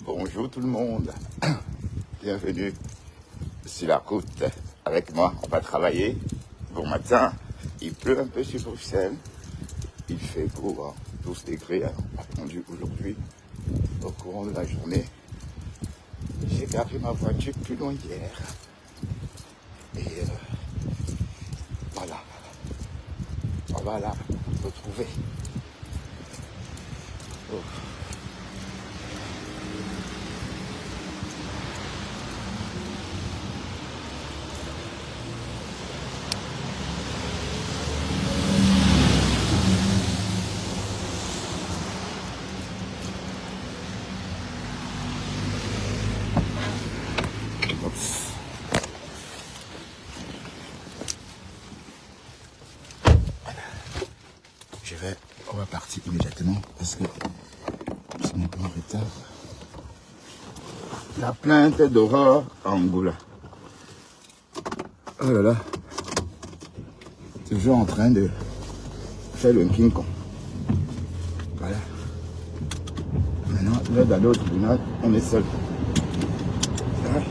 Bonjour tout le monde, bienvenue sur la route avec moi, on va travailler. Bon matin, il pleut un peu sur Bruxelles, il fait beau, 12 degrés attendu aujourd'hui. Au courant de la journée, j'ai garé ma voiture plus loin hier et voilà, on va la retrouver. Oh. On va partir immédiatement parce que c'est un peu en retard. La plainte d'Aurore à Angoula. Oh là là. Toujours en train de faire le King Kong. Voilà. Maintenant, là dans l'autre tribunal, on est seul. Ouais.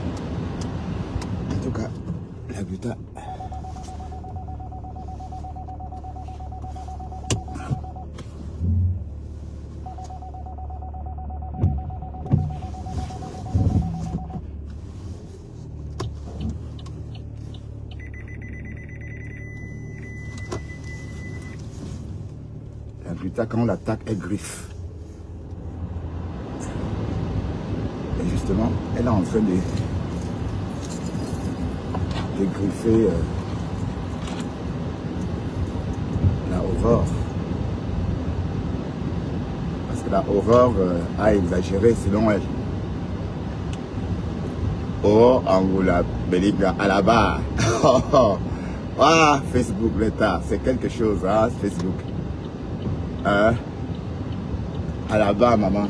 En tout cas, la Guta. La Guta, quand on l'attaque, elle griffe. Et justement, elle est en train de griffer la Aurore. Parce que la Aurore a exagéré selon elle. Oh, Angoula, Belinga, à la barre. Ah, Facebook, l'État, c'est quelque chose, hein, Facebook. À la barre, maman.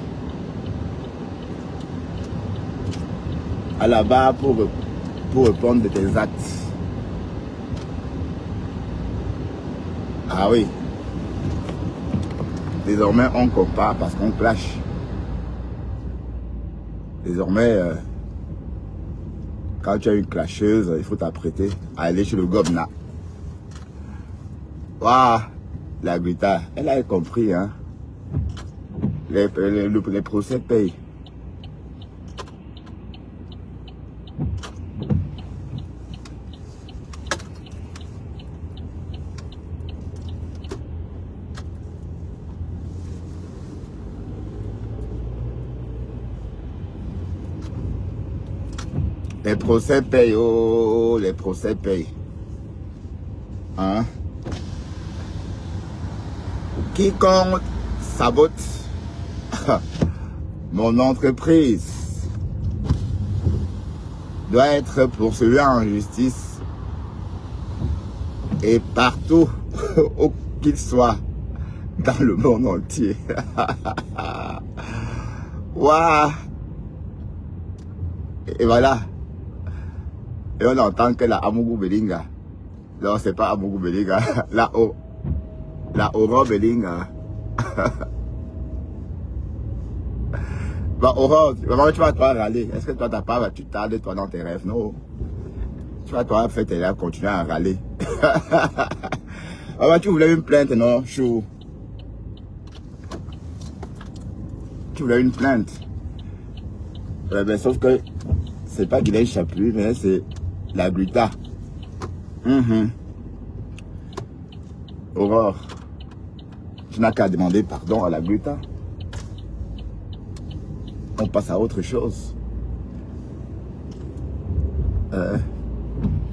À la barre pour répondre de tes actes. Ah oui. Désormais, on compare parce qu'on clash. Désormais, quand tu as une clasheuse, il faut t'apprêter à aller chez le gobna. Waouh, la Guta, elle a compris, hein. Les procès payent. Les procès payent, oh, les procès payent. Hein? Quiconque sabote mon entreprise doit être poursuivi en justice et partout où qu'il soit dans le monde entier. Waouh! Et voilà. Et on entend que la Amougou Belinga. Non, c'est pas Amougou Belinga. La Aurore Belinga. Bah, Aurore, vraiment, tu vas toi râler. Est-ce que toi, t'as pas, tu tardes toi dans tes rêves? Non. Tu vas toi faire tes rêves, continuer à râler. Ah bah, tu voulais une plainte, non, chou? Tu voulais une plainte. Ben, sauf que c'est pas Guylaine Chaput, mais c'est la Guta. Aurore, tu n'as qu'à demander pardon à la Guta. On passe à autre chose.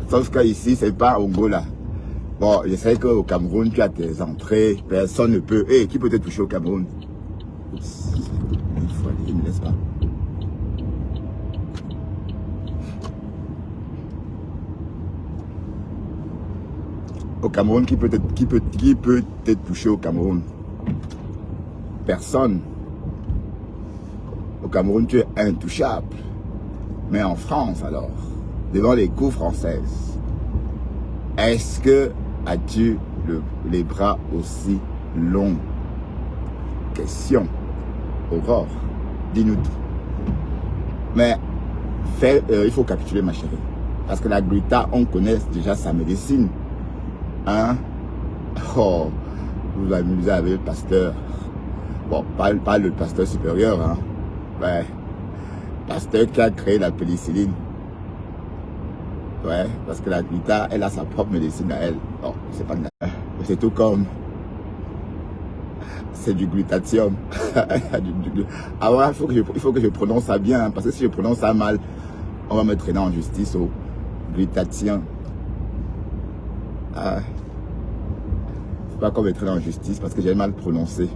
Sauf qu'ici, c'est pas Angola. Bon, je sais qu'au Cameroun, tu as tes entrées, personne ne peut. Hey, qui peut te toucher au Cameroun? Oups, une fois, il ne me laisse pas. Au Cameroun, qui peut te toucher au Cameroun? Personne. Au Cameroun, tu es intouchable. Mais en France, alors, devant les cours françaises, est-ce que as-tu les bras aussi longs? Question. Aurore, dis-nous tout. Mais il faut capituler, ma chérie. Parce que la gluta, on connaît déjà sa médecine. Hein? Oh, vous vous amusez avec le pasteur. Bon, pas le pasteur supérieur, hein. Ouais. Pasteur qui a créé la pénicilline. Ouais, parce que la gluta, elle a sa propre médecine à elle. Bon, c'est pas grave. C'est tout comme... C'est du glutathium. Ah ouais, il faut que je prononce ça bien, hein, parce que si je prononce ça mal, on va me traîner en justice au glutathium. Ah, faut pas qu'on me traîne en justice parce que j'ai mal prononcé.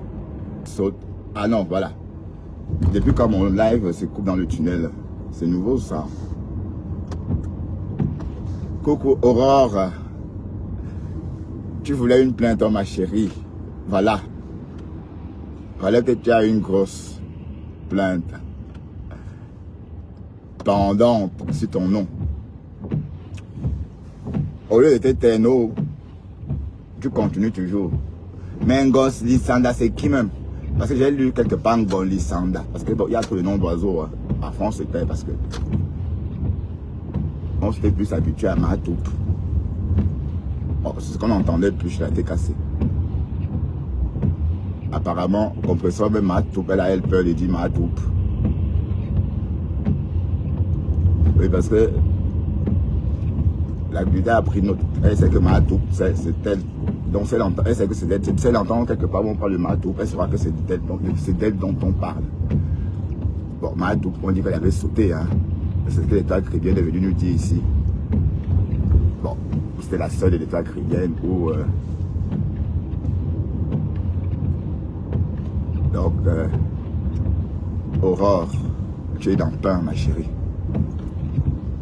Saute. Ah non, voilà. Depuis quand mon live se coupe dans le tunnel, c'est nouveau ça. Coucou Aurore, tu voulais une plainte, ma chérie. Voilà. Voilà que tu as une grosse plainte pendant sur ton nom. Au lieu de te taire, tu continues toujours. Mais un gosse Lissanda, c'est qui même? Parce que j'ai lu quelque part bon Lissanda. Parce que bon, il y a tout le nom d'oiseaux. Hein. En France, c'était parce que on s'était plus habitué à Mahatoup. Bon, c'est ce qu'on entendait plus, je l'ai été cassé. Apparemment, compresseur même Mahatoup, elle peur de dire Mahatoup. Oui, parce que la gluta a pris note. Elle sait que Mahatoup, c'est elle. Donc, elle sait que c'est elle. Si elle entend quelque part où on parle de Mahatoup, elle saura que c'est d'elle. Donc, c'est d'elle dont on parle. Bon, Mahatoup, on dit qu'elle avait sauté. Hein. C'est ce que l'État caribien est venu nous dire ici. Bon, c'était la seule de l'État caribien où... Donc, Aurore, tu es dans le pain, ma chérie.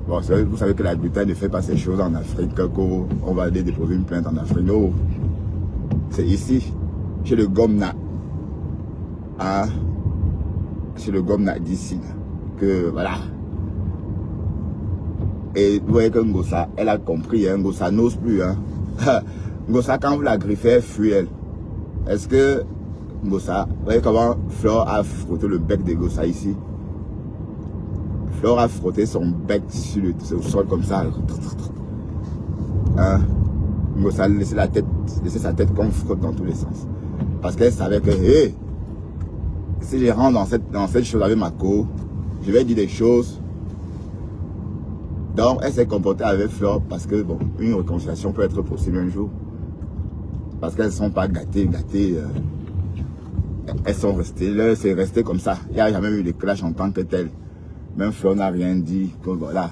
Bon, vous savez que la gluta ne fait pas ces choses en Afrique, qu'on va aller déposer une plainte en Afrique. Non, c'est ici, chez le Gomna. Hein? Chez le Gomna d'ici, que voilà. Et vous voyez que Ngossa, elle a compris, hein, Ngossa n'ose plus. Hein. Ngossa, quand vous la griffez, elle fuit, elle. Est-ce que Ngossa, vous voyez comment Flore a frotté le bec de Ngossa ici? Flore a frotté son bec sur le sol comme ça. Hein? Ngossa a laissé sa tête qu'on frotte dans tous les sens. Parce qu'elle savait que, hey, si je rentre dans cette chose avec ma co, je vais dire des choses. Donc, elle s'est comportée avec Flore parce que, bon, une réconciliation peut être possible un jour. Parce qu'elles ne sont pas gâtées. Elles sont restées, là, c'est resté comme ça. Il n'y a jamais eu de clash en tant que tel. Même Flore n'a rien dit. Donc, voilà.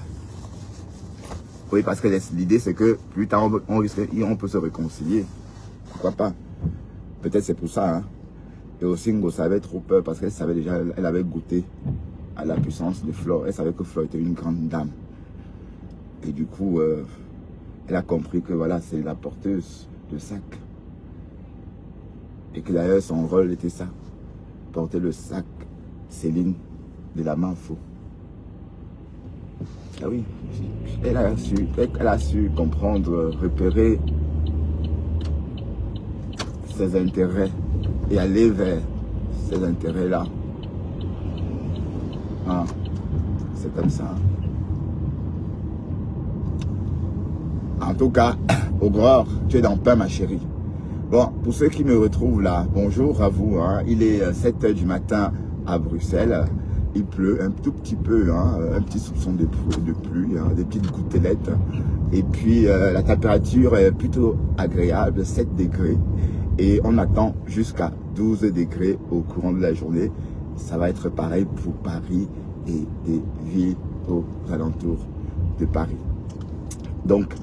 Oui, parce que l'idée, c'est que plus tard, on peut se réconcilier. Pourquoi pas? Peut-être c'est pour ça. Hein. Et aussi, Ngossa avait trop peur parce qu'elle savait déjà, elle avait goûté à la puissance de Flore. Elle savait que Flore était une grande dame. Et du coup, elle a compris que voilà, c'est la porteuse de sac. Et que d'ailleurs, son rôle était ça. Porter le sac Céline de la main faux. Ah oui, elle a su comprendre, repérer ses intérêts et aller vers ces intérêts-là. Ah, c'est comme ça. En tout cas, Aurore, tu es dans le pain, ma chérie. Bon, pour ceux qui me retrouvent là, bonjour à vous. Hein. Il est 7 h du matin à Bruxelles. Il pleut un tout petit peu, hein, un petit soupçon de pluie, hein, des petites gouttelettes. Et puis, la température est plutôt agréable, 7 degrés. Et on attend jusqu'à 12 degrés au courant de la journée. Ça va être pareil pour Paris et des villes aux alentours de Paris. Donc,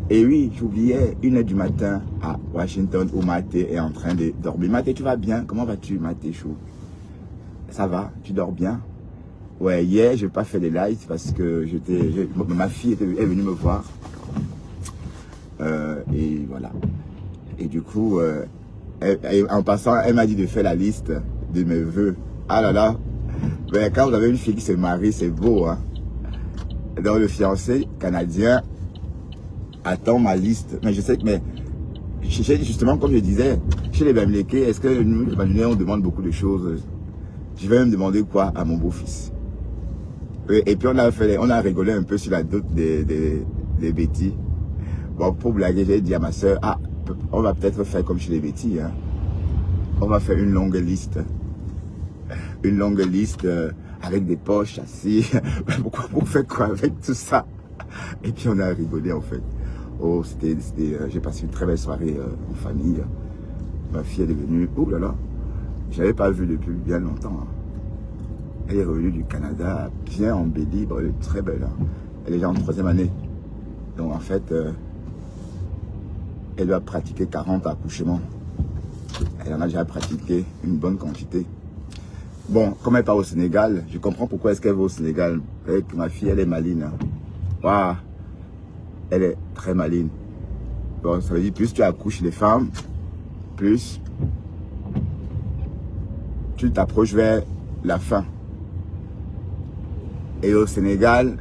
et oui, j'oubliais, 1 h du matin à Washington où Maté est en train de dormir. Maté, tu vas bien? Comment vas-tu, Maté Chou? Ça va? Tu dors bien? Ouais, hier, je n'ai pas fait les lives parce que ma fille est venue me voir. Et voilà. Et du coup, en passant, elle m'a dit de faire la liste de mes vœux. Ah là là, mais quand vous avez une fille qui se marie, c'est beau. Hein? Donc le fiancé canadien attend ma liste. Mais je sais que, justement, comme je disais, chez les Bamileke, est-ce que nous, les Bamileke, on demande beaucoup de choses? Je vais me demander quoi à mon beau-fils? Et puis on a rigolé un peu sur la doute des Betty. Bon, pour blaguer, j'ai dit à ma soeur, ah, on va peut-être faire comme chez les Betty, hein. On va faire une longue liste. Une longue liste avec des poches assis. Pourquoi pour faire quoi avec tout ça? Et puis on a rigolé en fait. Oh, j'ai passé une très belle soirée en famille. Ma fille est devenue, oh là là, je l'avais pas vue depuis bien longtemps. Hein. Elle est revenue du Canada, bien embellie, bon, elle est très belle. Hein. Elle est déjà en 3e année. Donc en fait, elle doit pratiquer 40 accouchements. Elle en a déjà pratiqué une bonne quantité. Bon, comme elle part au Sénégal, je comprends pourquoi est-ce qu'elle va au Sénégal. Avec ma fille, elle est maligne. Hein. Waouh, elle est très maligne. Bon, ça veut dire plus tu accouches les femmes, plus tu t'approches vers la fin. Et au Sénégal,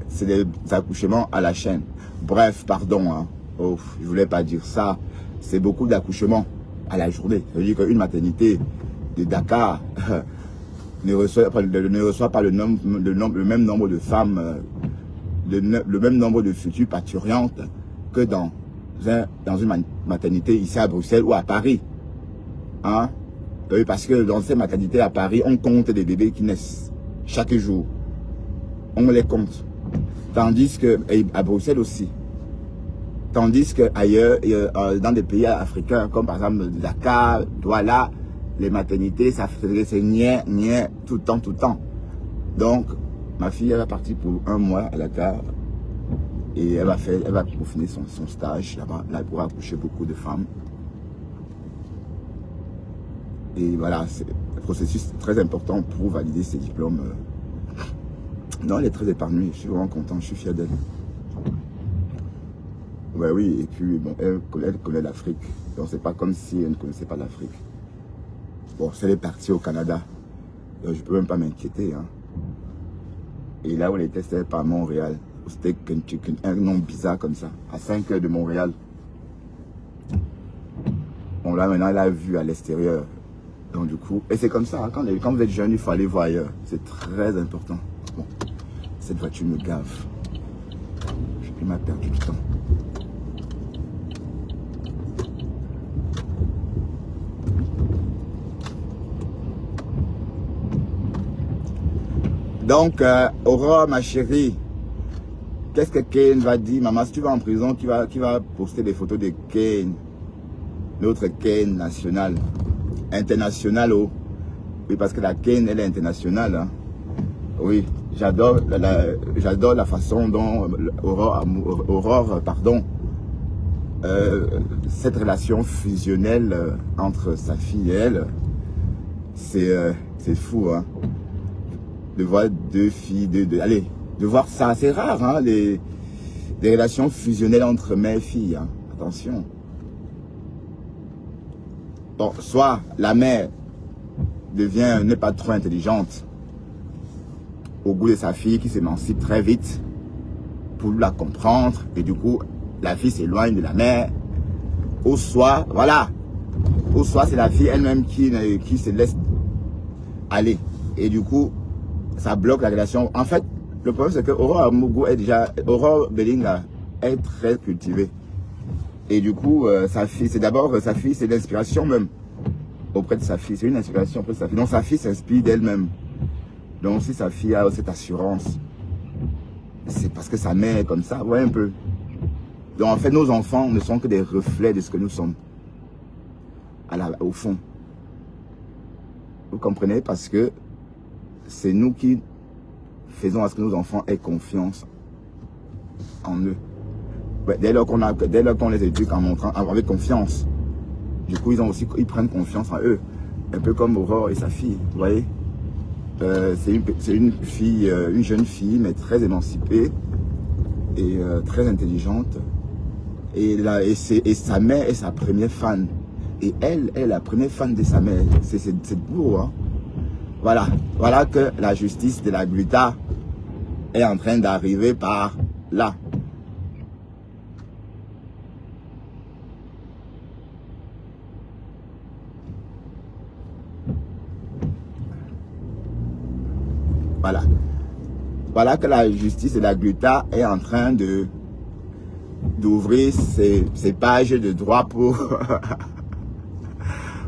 c'est des accouchements à la chaîne. Bref, pardon, hein. Oh, je voulais pas dire ça. C'est beaucoup d'accouchements à la journée. Ça veut dire qu'une maternité de Dakar ne reçoit pas le même nombre de femmes, le même nombre de futures parturientes que dans une maternité ici à Bruxelles ou à Paris. Hein? Parce que dans ces maternités à Paris, on compte des bébés qui naissent chaque jour. On les compte. Tandis que, à Bruxelles aussi. Tandis qu'ailleurs, dans des pays africains, comme par exemple Dakar, Douala, les maternités, c'est niais, tout le temps. Donc, ma fille, elle va partir pour 1 mois à Dakar. Et elle va peaufiner son stage là-bas. Là, elle pourra accoucher beaucoup de femmes. Et voilà, c'est un processus très important pour valider ses diplômes. Non, elle est très épanouie. Je suis vraiment content, je suis fier d'elle. Ouais, oui, et puis bon, elle connaît l'Afrique. Donc c'est pas comme si elle ne connaissait pas l'Afrique. Bon, elle est partie au Canada. Donc, je peux même pas m'inquiéter. Hein. Et là où elle était, c'était pas à Montréal. C'était un nom bizarre comme ça, à 5 heures de Montréal. Bon, là maintenant, elle a vu à l'extérieur. Donc du coup, et c'est comme ça, hein, quand vous êtes jeune, il faut aller voir ailleurs. C'est très important. Bon, cette voiture me gave. Il m'a perdu du temps. Donc, Aurore, ma chérie, qu'est-ce que Kane va dire? Maman, si tu vas en prison, qui va poster des photos de Kane, notre Kane national, international, oh. Oui, parce que la Kane, elle est internationale. Hein. Oui, j'adore la façon dont Aurore, cette relation fusionnelle entre sa fille et elle, c'est fou, hein. De voir 2 filles, allez, de voir ça, c'est rare, hein, des relations fusionnelles entre mère et fille, hein. Attention. Bon, soit la mère n'est pas trop intelligente au goût de sa fille qui s'émancipe très vite pour la comprendre et du coup la fille s'éloigne de la mère, ou soit, voilà, ou soit c'est la fille elle-même qui se laisse aller et du coup ça bloque la relation. En fait, le problème c'est que Aurore Belinga est très cultivée. Et du coup, sa fille, c'est l'inspiration même auprès de sa fille. C'est une inspiration auprès de sa fille. Donc sa fille s'inspire d'elle-même. Donc si sa fille a cette assurance, c'est parce que sa mère est comme ça, ouais un peu. Donc en fait, nos enfants ne sont que des reflets de ce que nous sommes. Au fond. Vous comprenez? Parce que c'est nous qui faisons à ce que nos enfants aient confiance en eux. Ouais, dès lors qu'on les éduque en montrant avec confiance, du coup ils prennent confiance en eux. Un peu comme Aurore et sa fille, vous voyez. C'est une jeune fille, mais très émancipée et très intelligente. Et sa mère est sa première fan. Et elle est la première fan de sa mère. C'est beau, hein. Voilà que la justice de la Gluta est en train d'arriver par là. Voilà. voilà que la justice et la Gluta est en train d'ouvrir ses pages de droit pour,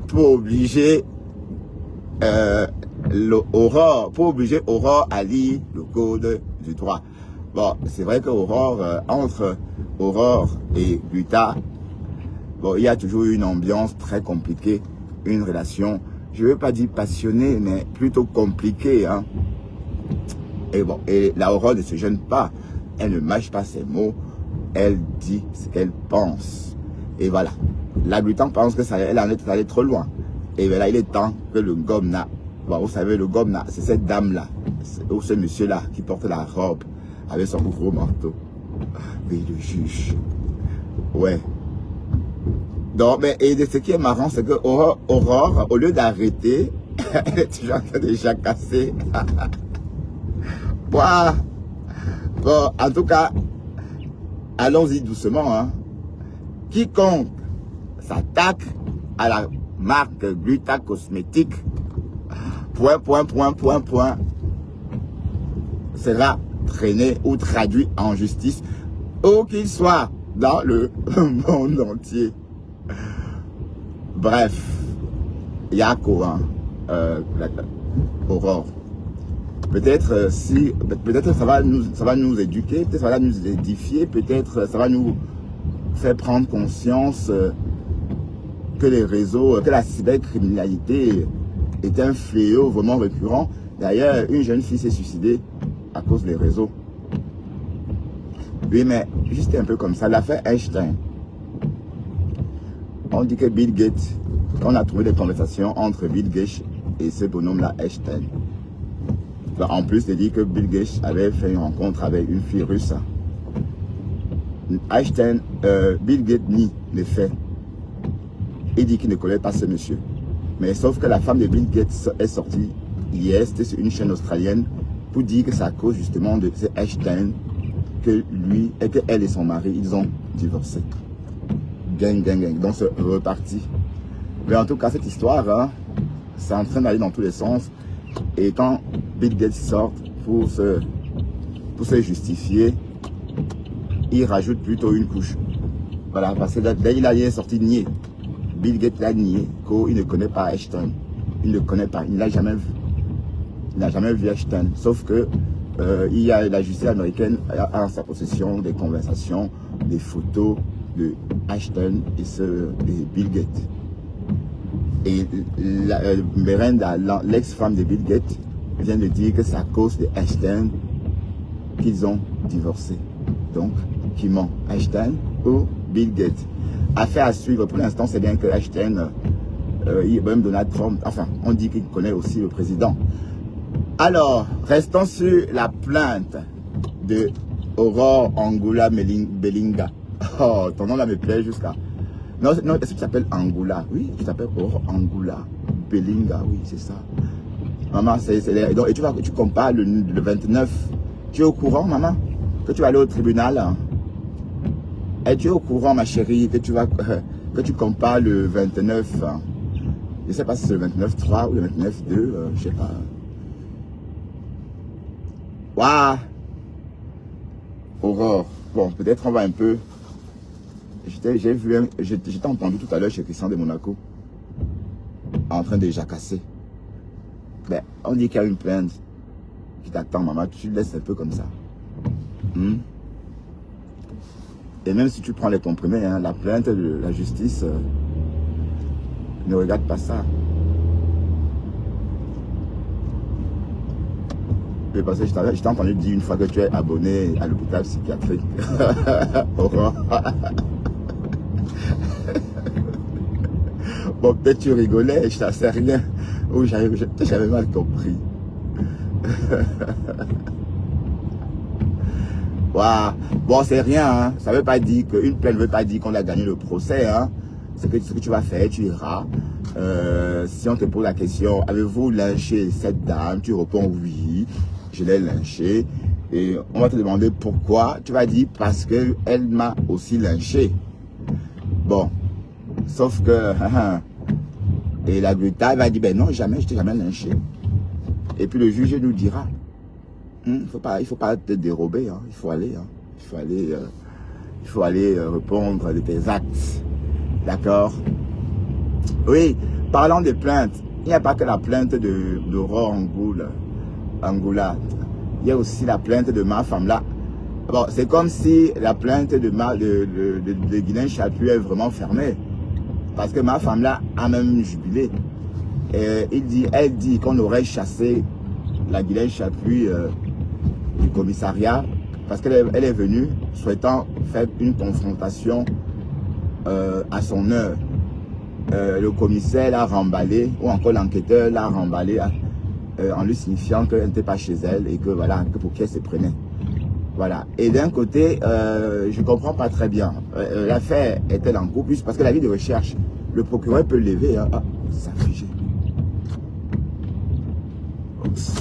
pour obliger Aurore à lire le code du droit. Bon, c'est vrai que entre Aurore et Gluta, bon, il y a toujours une ambiance très compliquée, une relation, je ne veux pas dire passionnée, mais plutôt compliquée, hein. Et bon, et la Aurore ne se gêne pas, elle ne mâche pas ses mots, elle dit ce qu'elle pense. Et voilà, la Gluta pense que elle en est allée trop loin. Et voilà, il est temps que le Gomna, bon, vous savez, le Gomna, c'est cette dame-là, ou ce monsieur-là qui porte la robe avec son gros manteau. Oui, le juge. Ouais. Donc, mais, et ce qui est marrant, c'est que Aurore, au lieu d'arrêter, elle est toujours en train de jacasser. Wow. Bon, en tout cas, allons-y doucement, hein. Quiconque s'attaque à la marque Gluta Cosmétique, sera traîné ou traduit en justice, où qu'il soit dans le monde entier. Bref, Yako, hein, Aurore. Peut-être peut-être ça va nous éduquer, peut-être ça va nous édifier, peut-être ça va nous faire prendre conscience que les réseaux, que la cybercriminalité est un fléau vraiment récurrent. D'ailleurs, une jeune fille s'est suicidée à cause des réseaux. Oui, mais juste un peu comme ça, l'affaire Einstein. On dit que Bill Gates, on a trouvé des conversations entre Bill Gates et ce bonhomme-là, Einstein. En plus, il dit que Bill Gates avait fait une rencontre avec une fille russe. Einstein, Bill Gates nie les faits. Il dit qu'il ne connaît pas ce monsieur. Mais sauf que la femme de Bill Gates est sortie hier, c'était sur une chaîne australienne, pour dire que c'est à cause justement de Einstein que lui, et que elle et son mari, ils ont divorcé. Gang. Donc c'est reparti. Mais en tout cas, cette histoire, hein, c'est en train d'aller dans tous les sens. Et quand Bill Gates sort pour se justifier, il rajoute plutôt une couche. Voilà, parce que dès qu'il est sorti nier. Bill Gates l'a nié, qu'il ne connaît pas Einstein. Il ne connaît pas, il ne l'a jamais vu. Il n'a jamais vu Einstein. Sauf que il y a la justice américaine a en sa possession des conversations, des photos de Einstein et Bill Gates. Et Miranda, l'ex-femme de Bill Gates, vient de dire que c'est à cause de Einstein qu'ils ont divorcé. Donc, qui ment, Einstein ou Bill Gates? Affaire à suivre. Pour l'instant, c'est bien que Einstein, même Donald Trump, enfin, on dit qu'il connaît aussi le président. Alors, restons sur la plainte de Aurore Angoula Bellinga. Oh, ton nom là me plaît jusqu'à... Non, est-ce que tu t'appelles Angoula? Oui, tu t'appelles Aurore Angoula Bellinga, oui, c'est ça. Maman, donc, et tu compares le 29. Tu es au courant, maman, que tu vas aller au tribunal, hein? Es-tu au courant, ma chérie, que tu compares le 29, hein? Je ne sais pas si c'est le 29-3 ou le 29-2, je ne sais pas. Waouh! Aurore. Bon, peut-être on va un peu... J'étais entendu tout à l'heure chez Christian de Monaco, en train de jacasser. Ben, on dit qu'il y a une plainte qui t'attend, maman, tu laisses un peu comme ça. Et même si tu prends les comprimés, hein, la plainte de la justice ne regarde pas ça. Et parce que je t'ai entendu dire une fois que tu es abonné à l'hôpital psychiatrique. Bon, peut-être tu rigolais, je n'en sais rien. Ou j'avais mal compris. Wow. Bon, c'est rien, hein. Ça ne veut pas dire qu'une plainte ne veut pas dire qu'on a gagné le procès, hein. Ce que tu vas faire, tu iras. Si on te pose la question, avez-vous lynché cette dame? Tu réponds oui, je l'ai lynchée. Et on va te demander pourquoi. Tu vas dire parce qu'elle m'a aussi lynché. Bon, sauf que et la Gluta va dire ben non, jamais, je t'ai jamais lynché. Et puis le juge nous dira Il faut pas te dérober, hein. Il faut aller, hein. Il faut aller répondre de tes actes. D'accord? Oui, parlant des plaintes, il n'y a pas que la plainte de Ro Angoula. Il y a aussi la plainte de ma femme là. Bon, c'est comme si la plainte de Guylaine Chaput est vraiment fermée. Parce que ma femme là a même jubilé. Et elle dit qu'on aurait chassé la Guylaine Chaput du commissariat parce qu'elle est venue souhaitant faire une confrontation à son heure. Le commissaire l'a remballé, ou encore l'enquêteur l'a remballé en lui signifiant qu'elle n'était pas chez elle et que voilà, que pour qui elle se prenait. Voilà. Et d'un côté, je ne comprends pas très bien. L'affaire est-elle en cours? Parce que la vie de recherche, le procureur peut lever. Hein. Ah, ça a figé. Oups.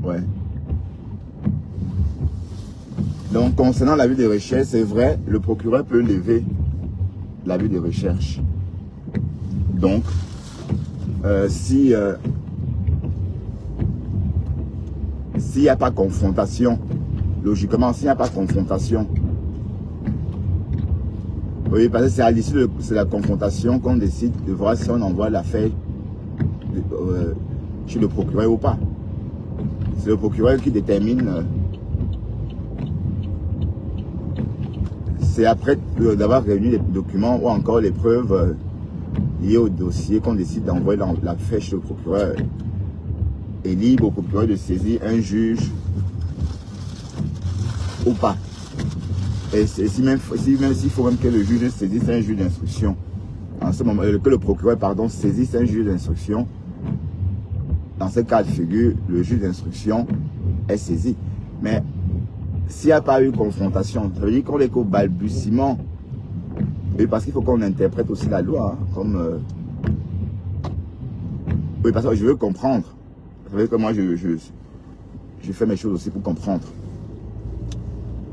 Ouais. Donc, concernant la vue de recherche, c'est vrai, le procureur peut lever la vue de recherche. Donc, s'il n'y a pas confrontation, logiquement, s'il n'y a pas confrontation, oui, parce que c'est à l'issue de la confrontation qu'on décide de voir si on envoie l'affaire chez le procureur ou pas. C'est le procureur qui détermine. C'est après d'avoir réuni les documents ou encore les preuves liées au dossier qu'on décide d'envoyer l'affaire chez le procureur. Et libre au procureur de saisir un juge ou pas. Et s'il faut même que le juge saisisse un juge d'instruction, en ce moment, que le procureur, pardon, saisisse un juge d'instruction, dans ce cas de figure, le juge d'instruction est saisi. Mais s'il n'y a pas eu confrontation, ça veut dire qu'on est qu'au balbutiement. Oui, parce qu'il faut qu'on interprète aussi la loi. Hein, comme, oui, parce que je veux comprendre. Vous savez que moi, je fais mes choses aussi pour comprendre.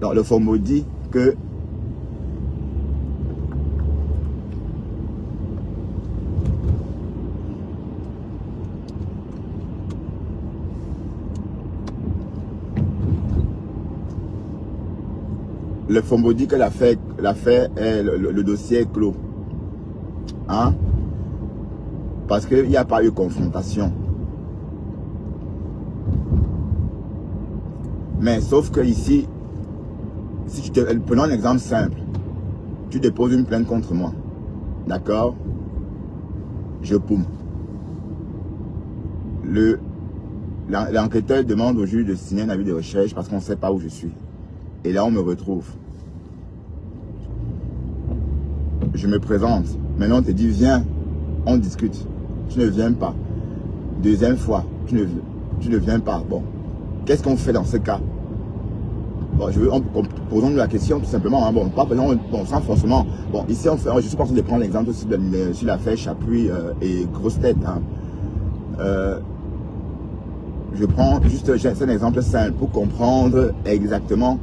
Donc, le FOMO dit que le FOMO dit que l'affaire est le dossier est clos. Hein? Parce qu'il n'y a pas eu confrontation. Mais sauf que ici, si prenons un exemple simple, tu déposes une plainte contre moi. D'accord? Je poume. L'enquêteur demande au juge de signer un avis de recherche parce qu'on ne sait pas où je suis. Et là, on me retrouve. Je me présente. Maintenant, on te dit, viens, on discute. Tu ne viens pas. Deuxième fois, tu ne viens pas. Bon, qu'est-ce qu'on fait dans ce cas? Bon, posons-nous la question tout simplement. Hein. Bon, pas bon, sans forcément. Bon, ici, je suis parti de prendre l'exemple aussi sur l'affaire Chaput et Grosse Tête. Hein. Je prends juste un exemple simple pour comprendre exactement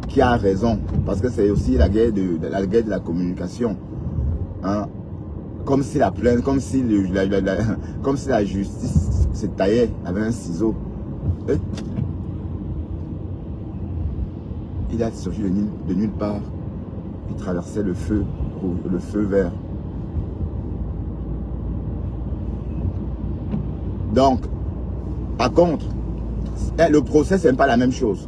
qui a raison. Parce que c'est aussi la guerre de la communication. Hein. Comme si la plainte, comme si la justice se taillait avec un ciseau. Il a surgi de nulle part. Il traversait le feu vert. Donc, par contre, le procès, c'est pas la même chose.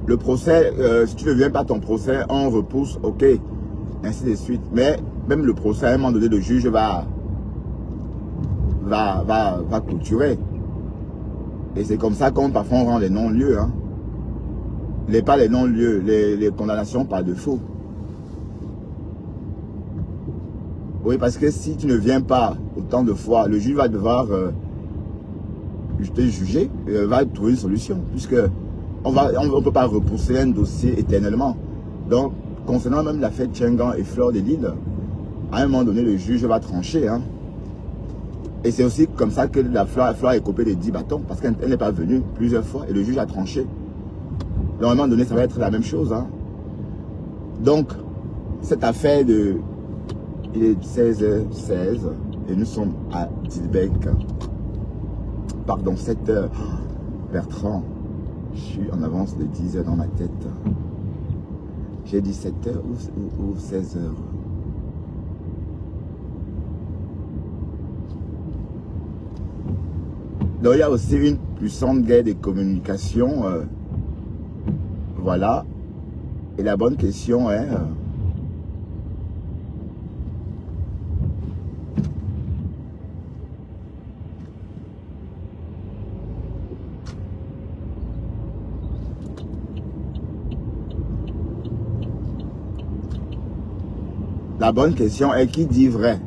Le procès, si tu ne viens pas à ton procès, on repousse, ok, ainsi de suite. Mais même le procès, à un moment donné, le juge va clôturer. Et c'est comme ça qu'on parfois on rend les non-lieux. Hein. Pas les non-lieux, les condamnations par défaut. Oui, parce que si tu ne viens pas autant de fois, le juge va devoir te juger, va trouver une solution. Puisque on ne peut pas repousser un dossier éternellement. Donc, concernant même l'affaire Tchengan et Fleur de Lille, à un moment donné, le juge va trancher. Hein. Et c'est aussi comme ça que la Fleur est coupée de 10 bâtons, parce qu'elle n'est pas venue plusieurs fois et le juge a tranché. Donc, à un moment donné, ça va être la même chose. Hein. Donc, cette affaire de... Il est 16h16 et nous sommes à Dilbeek. Pardon, 7h. Bertrand, je suis en avance de 10h dans ma tête. J'ai dit 7h ou 16h. Donc, il y a aussi une puissante guerre de communication. Voilà. Et la bonne question est... la bonne question est qui dit vrai?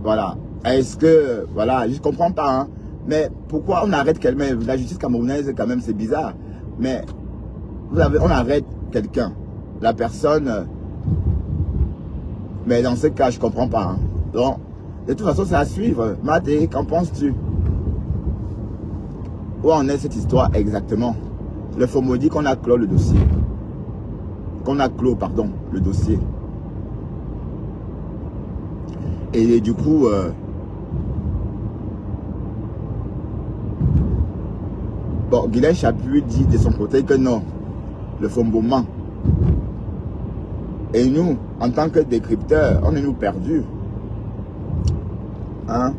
Voilà. Est-ce que... Voilà, je ne comprends pas. Hein, mais pourquoi on arrête quelqu'un? La justice camerounaise, quand même, c'est bizarre. Mais on arrête quelqu'un. La personne... Mais dans ce cas, je ne comprends pas. Hein. Donc, de toute façon, c'est à suivre. Maté, qu'en penses-tu? Où en est cette histoire exactement? Le FOMO dit qu'on a clos le dossier. Qu'on a clos, pardon, le dossier. Et du coup, bon, Guylaine Chaput dit de son côté que non, le FOMO ment. Et nous, en tant que décrypteurs, on est nous perdus. Hein?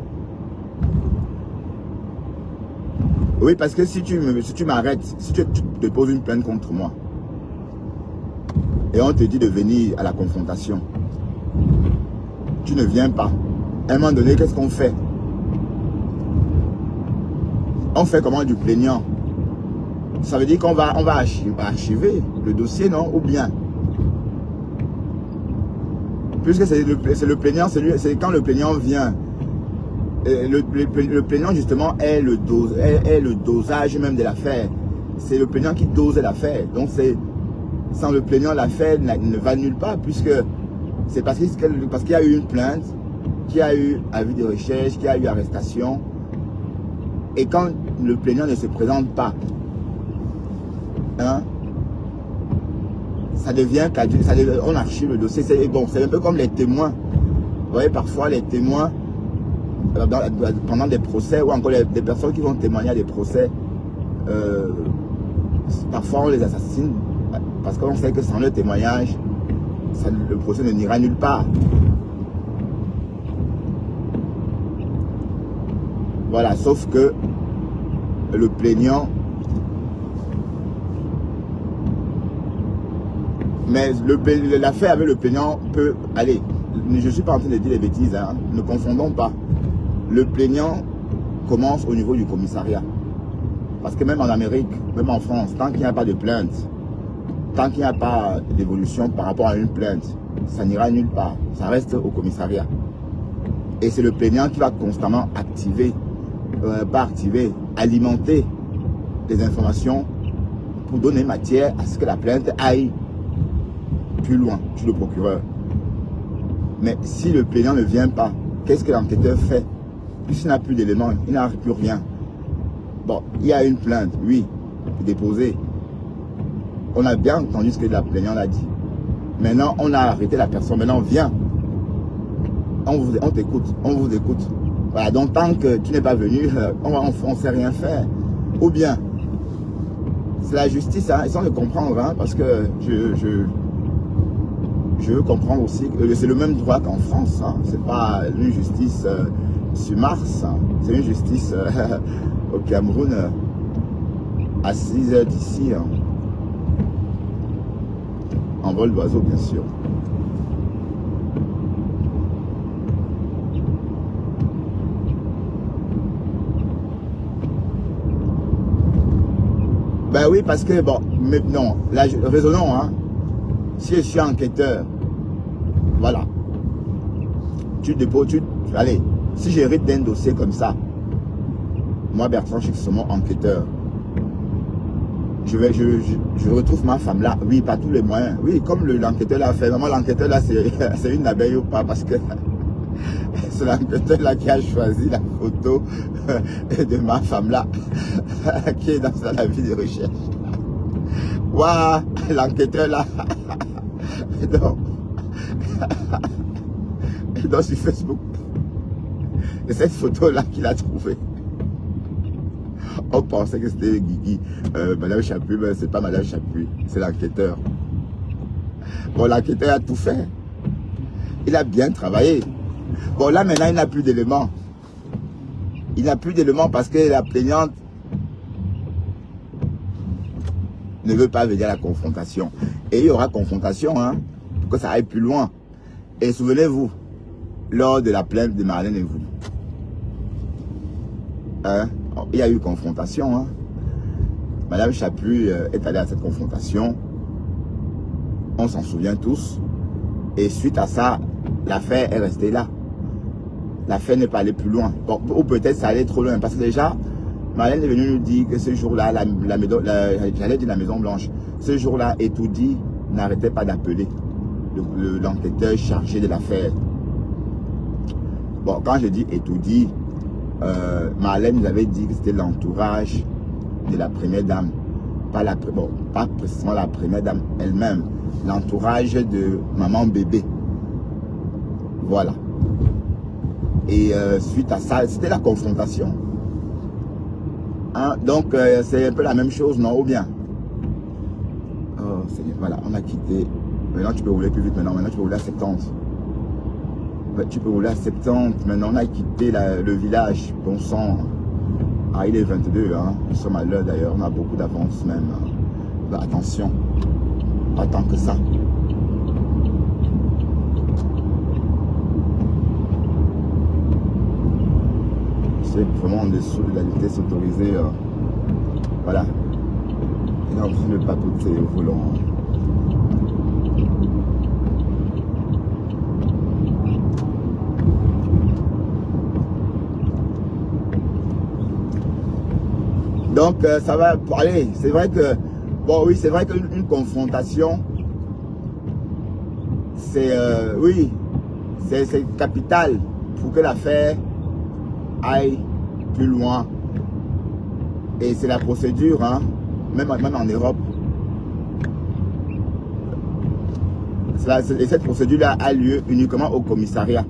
Oui, parce que si tu m'arrêtes, si tu te poses une plainte contre moi, et on te dit de venir à la confrontation, tu ne viens pas. À un moment donné, qu'est-ce qu'on fait? On fait comment du plaignant? Ça veut dire qu'on va archiver le dossier, non? Ou bien? Puisque c'est le plaignant, c'est quand le plaignant vient. Le plaignant, justement, est le dosage même de l'affaire. C'est le plaignant qui dose l'affaire. Donc, sans le plaignant, l'affaire ne va nulle part, puisque c'est parce qu'il y a eu une plainte, qu'il y a eu avis de recherche, qu'il y a eu arrestation. Et quand le plaignant ne se présente pas, hein, ça devient caduc, on archive le dossier. Bon, c'est un peu comme les témoins. Vous voyez, parfois les témoins, pendant des procès, ou encore des personnes qui vont témoigner à des procès, parfois on les assassine, parce qu'on sait que sans le témoignage, le procès ne n'ira nulle part. Voilà, sauf que le plaignant... Mais l'affaire avec le plaignant peut aller. Je ne suis pas en train de dire des bêtises, hein, ne confondons pas. Le plaignant commence au niveau du commissariat. Parce que même en Amérique, même en France, tant qu'il n'y a pas de plainte, tant qu'il n'y a pas d'évolution par rapport à une plainte, ça n'ira nulle part. Ça reste au commissariat. Et c'est le plaignant qui va constamment alimenter des informations pour donner matière à ce que la plainte aille plus loin chez le procureur. Mais si le plaignant ne vient pas, qu'est-ce que l'enquêteur fait? Puisqu'il n'a plus d'éléments, il n'a plus rien. Bon, il y a une plainte, oui, déposée. On a bien entendu ce que la plaignante a dit. Maintenant, on a arrêté la personne. Maintenant, viens. On t'écoute, on vous écoute. Voilà, donc tant que tu n'es pas venu, on ne sait rien faire. Ou bien, c'est la justice, hein, sans le comprendre, hein, parce que je veux comprendre aussi que c'est le même droit qu'en France. Hein, c'est pas une justice sur Mars, hein, c'est une justice au Cameroun à 6 heures d'ici. Hein, en vol d'oiseau, bien sûr. Ben oui, parce que, bon, mais non, là, raisonnons, hein. Si je suis enquêteur, voilà. Allez, si j'hérite d'un dossier comme ça, moi, Bertrand, je suis seulement enquêteur. Je retrouve ma femme là, oui, par tous les moyens. Oui, comme l'enquêteur l'a fait. Moi, l'enquêteur là, c'est une abeille ou pas, parce que c'est l'enquêteur là qui a choisi la photo de ma femme là, qui est dans la vie de recherche. Waouh, l'enquêteur là, Et donc, et donc sur Facebook, et cette photo-là qu'il a trouvée, on pensait que c'était Guigui. Madame Chapuis, mais c'est pas Madame Chapuis, c'est l'enquêteur. Bon, l'enquêteur a tout fait. Il a bien travaillé. Bon, là, maintenant, il n'a plus d'éléments. Il n'a plus d'éléments parce que la plaignante ne veut pas venir à la confrontation. Et il y aura confrontation, hein, pour que ça aille plus loin. Et souvenez-vous, lors de la plainte de Marlène et vous, hein, il y a eu confrontation. Hein. Madame Chapuis est allée à cette confrontation. On s'en souvient tous. Et suite à ça, l'affaire est restée là. L'affaire n'est pas allée plus loin. Bon, ou peut-être ça allait trop loin. Parce que déjà, Marlène est venue nous dire que ce jour-là, j'allais dire la Maison Blanche, ce jour-là, Etoudi n'arrêtait pas d'appeler l'enquêteur chargé de l'affaire. Bon, quand je dis Etoudi, Marlène nous avait dit que c'était l'entourage de la première dame. Pas précisément la première dame elle-même. L'entourage de maman bébé. Voilà. Et suite à ça, c'était la confrontation. Hein? Donc, c'est un peu la même chose, non? Ou bien? Oh, Seigneur, voilà, on a quitté. Maintenant, tu peux rouler plus vite. Maintenant tu peux rouler à 70. Tu peux rouler à 70. Maintenant, on a quitté le village. Bon sang. Ah, il est 22. Hein? Nous sommes à l'heure d'ailleurs. On a beaucoup d'avance même. Bah, attention. Pas tant que ça. C'est vraiment en dessous de la vitesse autorisée. Voilà. Il est en train de papoter au volant. Donc ça va aller. C'est vrai que, bon oui, c'est vrai qu'une confrontation, c'est, oui, c'est capital pour que l'affaire aille plus loin. Et c'est la procédure, hein, même en Europe. Et cette procédure-là a lieu uniquement au commissariat.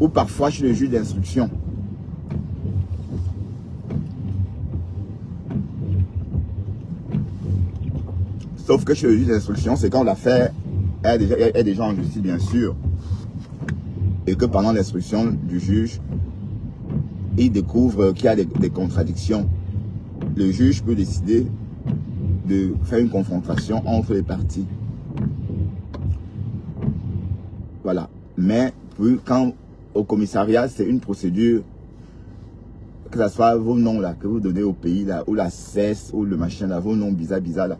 Ou parfois chez le juge d'instruction. Sauf que chez le juge d'instruction, c'est quand l'affaire est déjà en justice, bien sûr. Et que pendant l'instruction du juge, il découvre qu'il y a des contradictions. Le juge peut décider de faire une confrontation entre les parties. Voilà. Mais quand au commissariat, c'est une procédure, que ce soit vos noms là, que vous donnez au pays là, ou la cesse, ou le machin là, vos noms bizarres là.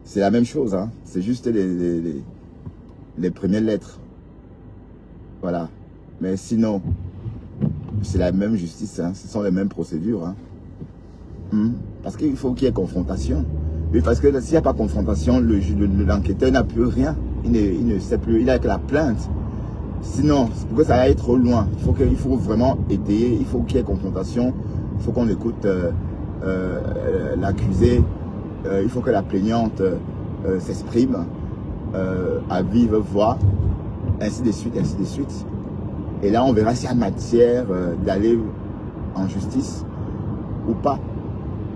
C'est la même chose, hein. C'est juste les premières lettres. Voilà. Mais sinon, c'est la même justice, hein. Ce sont les mêmes procédures. Hein. Parce qu'il faut qu'il y ait confrontation. Oui, parce que s'il n'y a pas confrontation, l'enquêteur n'a plus rien. Il ne sait plus, il a que la plainte. Sinon, pour que ça aille trop loin, il faut vraiment étayer, il faut qu'il y ait confrontation, il faut qu'on écoute l'accusé, il faut que la plaignante s'exprime à vive voix, ainsi de suite, ainsi de suite. Et là, on verra s'il y a matière d'aller en justice ou pas.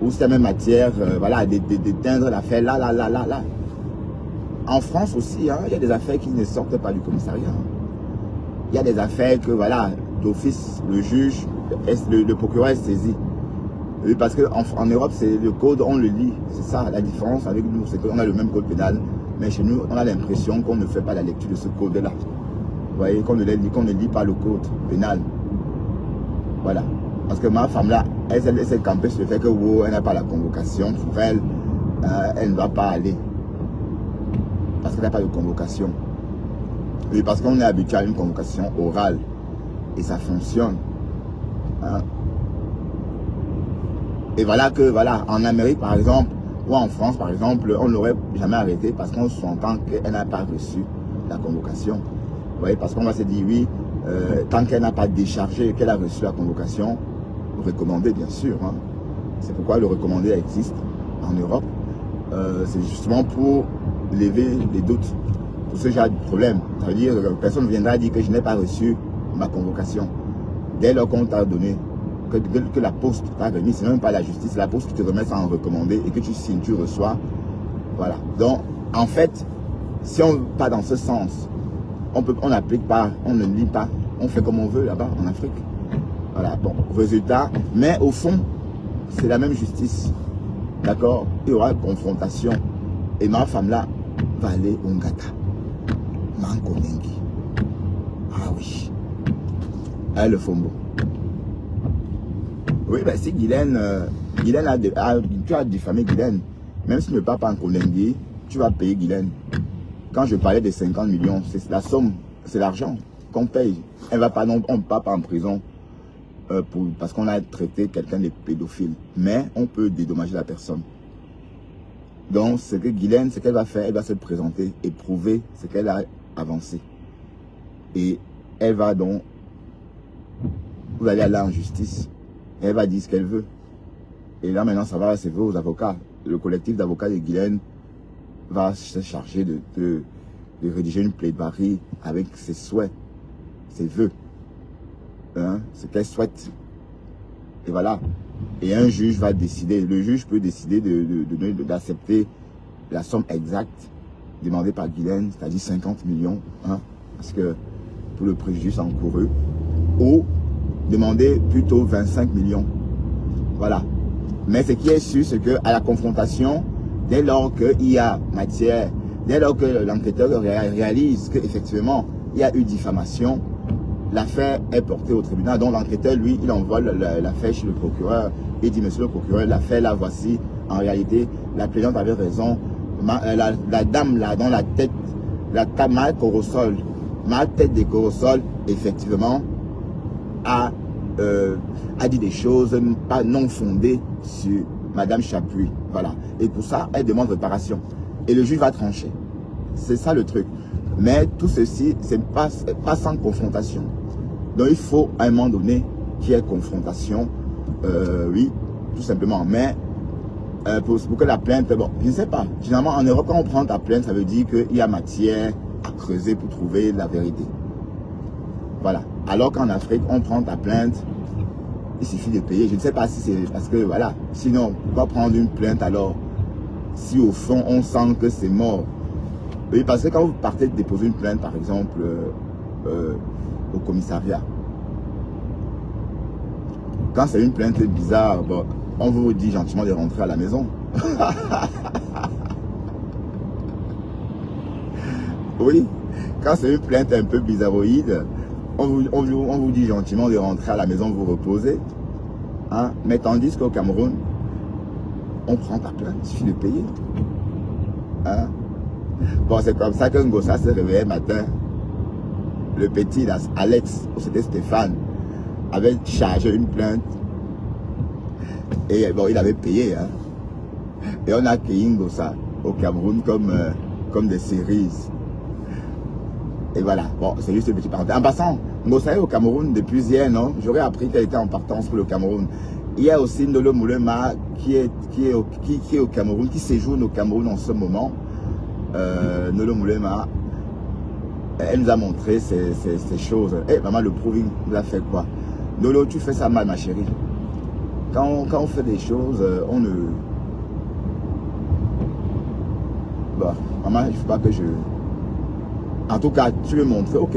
Ou s'il y a même matière voilà, d'éteindre l'affaire là. En France aussi, hein, il y a des affaires qui ne sortent pas du commissariat. Il y a des affaires que, voilà, d'office, le juge, le procureur est saisi. Oui, parce qu'en Europe, c'est le code, on le lit. C'est ça, la différence avec nous, c'est qu'on a le même code pénal. Mais chez nous, on a l'impression qu'on ne fait pas la lecture de ce code-là. Vous voyez, qu'on ne lit pas le code pénal. Voilà. Parce que ma femme là, elle s'est campée sur le fait que wow, elle n'a pas la convocation. Pour elle, elle ne va pas aller. Parce qu'elle n'a pas de convocation. Oui, parce qu'on est habitué à une convocation orale. Et ça fonctionne. Hein? Et voilà que, voilà, en Amérique par exemple, ou en France par exemple, on ne l'aurait jamais arrêté parce qu'on s'entend qu'elle n'a pas reçu la convocation. Vous voyez, parce qu'on va se dire, oui, tant qu'elle n'a pas déchargé, qu'elle a reçu la convocation, recommandé bien sûr. Hein. C'est pourquoi le recommandé existe en Europe. C'est justement pour lever les doutes pour ce genre de problème. Ça veut dire que personne ne viendra dire que je n'ai pas reçu ma convocation. Dès lors qu'on t'a donné, que la poste t'a remis, c'est même pas la justice, la poste qui te remet ça en recommandé et que tu signes, tu reçois. Voilà. Donc, en fait, si on va dans ce sens, on n'applique pas, on ne lit pas, on fait comme on veut là-bas en Afrique. Voilà, bon, résultat, mais au fond, c'est la même justice. D'accord? Il y aura une confrontation. Et ma femme là va aller au Ngata. Manko Nengi. Ah oui. Elle le Fombo. Oui, ben si Guylaine, tu as diffamé Guylaine, même si tu ne parles pas en Konengi, tu vas payer Guylaine. Quand je parlais de 50 millions, c'est la somme, c'est l'argent qu'on paye. On ne va pas en prison parce qu'on a traité quelqu'un de pédophile. Mais on peut dédommager la personne. Donc, ce que Guylaine, ce qu'elle va faire, elle va se présenter et prouver ce qu'elle a avancé. Et elle va donc, vous allez aller en justice. Et elle va dire ce qu'elle veut. Et là, maintenant, ça va servir aux avocats. Le collectif d'avocats de Guylaine va se charger de rédiger une plaidoirie avec ses souhaits, ses vœux, hein, ce qu'elle souhaite. Et voilà. Et un juge va décider, le juge peut décider d'accepter la somme exacte demandée par Guylaine, c'est-à-dire 50 millions, hein, parce que pour le préjudice encouru, ou demander plutôt 25 millions. Voilà. Mais ce qui est sûr, c'est qu'à la confrontation, dès lors qu'il y a matière, dès lors que l'enquêteur réalise qu'effectivement, il y a eu diffamation, l'affaire est portée au tribunal. Donc l'enquêteur, lui, il envoie l'affaire chez le procureur et dit, monsieur le procureur, l'affaire là, voici, en réalité, la plaignante avait raison. La dame là, dans la tête, ma Corosol, ma tête des Corosol, effectivement, a dit des choses pas non fondées sur Madame Chapuis. Voilà. Et pour ça, elle demande réparation. Et le juge va trancher. C'est ça le truc. Mais tout ceci, c'est pas sans confrontation. Donc il faut à un moment donné qu'il y ait confrontation. Oui, tout simplement. Mais pour que la plainte, bon, je ne sais pas. Généralement, en Europe, quand on prend ta plainte, ça veut dire qu'il y a matière à creuser pour trouver la vérité. Voilà. Alors qu'en Afrique, on prend ta plainte, il suffit de payer. Je ne sais pas si c'est parce que, voilà, sinon, pourquoi prendre une plainte alors, si au fond, on sent que c'est mort? Oui, parce que quand vous partez de déposer une plainte, par exemple, au commissariat, quand c'est une plainte bizarre, bon, on vous dit gentiment de rentrer à la maison. Oui, quand c'est une plainte un peu bizarroïde, on vous dit gentiment de rentrer à la maison, vous reposer. Hein? Mais tandis qu'au Cameroun, on prend ta plainte, il suffit de payer. Hein? Bon, c'est comme ça que Ngossa se réveillait matin. Le petit, là, Alex, ou c'était Stéphane, avait chargé une plainte. Et bon, il avait payé. Hein? Et on a accueilli Ngossa au Cameroun comme des cerises. Et voilà, bon, c'est juste une petite parenthèse. En passant, Ngossa est au Cameroun depuis hier, non? J'aurais appris qu'elle était en partance pour le Cameroun. Il y a aussi Ndolo Moulema qui est au Cameroun, qui séjourne au Cameroun en ce moment. Ndolo Moulema, elle nous a montré ces choses. Eh, hey, maman, le proving nous a fait quoi? Ndolo, tu fais ça mal, ma chérie. Quand on fait des choses, on ne... Bah, maman, il ne faut pas que je... En tout cas, tu veux montrer, ok.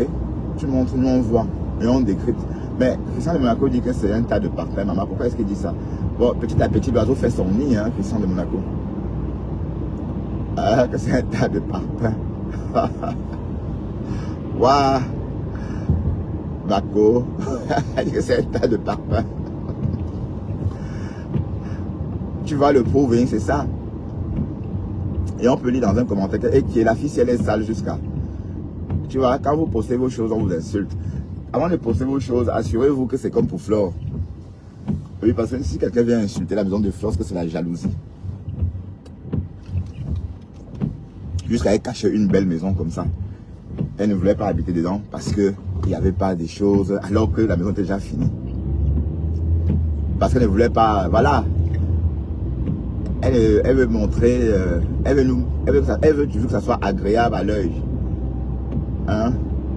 Tu montres, nous on voit. Et on décrypte. Mais Christian de Monaco dit que c'est un tas de parfum, maman. Pourquoi est-ce qu'il dit ça? Bon, petit à petit, l'oiseau fait son nid, hein, Christian de Monaco. Ah, que c'est un tas de parfum. Waouh. Bako. Elle dit que c'est un tas de parfum. Tu vois le proving, c'est ça. Et on peut lire dans un commentaire et qui est la fille, si elle est sale jusqu'à. Tu vois, quand vous postez vos choses, on vous insulte. Avant de poster vos choses, assurez-vous que c'est comme pour Flore. Oui, parce que si quelqu'un vient insulter la maison de Flore, c'est que c'est la jalousie. Jusqu'à elle cacher une belle maison comme ça. Elle ne voulait pas habiter dedans parce qu'il n'y avait pas des choses, alors que la maison était déjà finie. Parce qu'elle ne voulait pas, voilà. elle veut montrer, elle veut toujours que ça soit agréable à l'œil. Hein?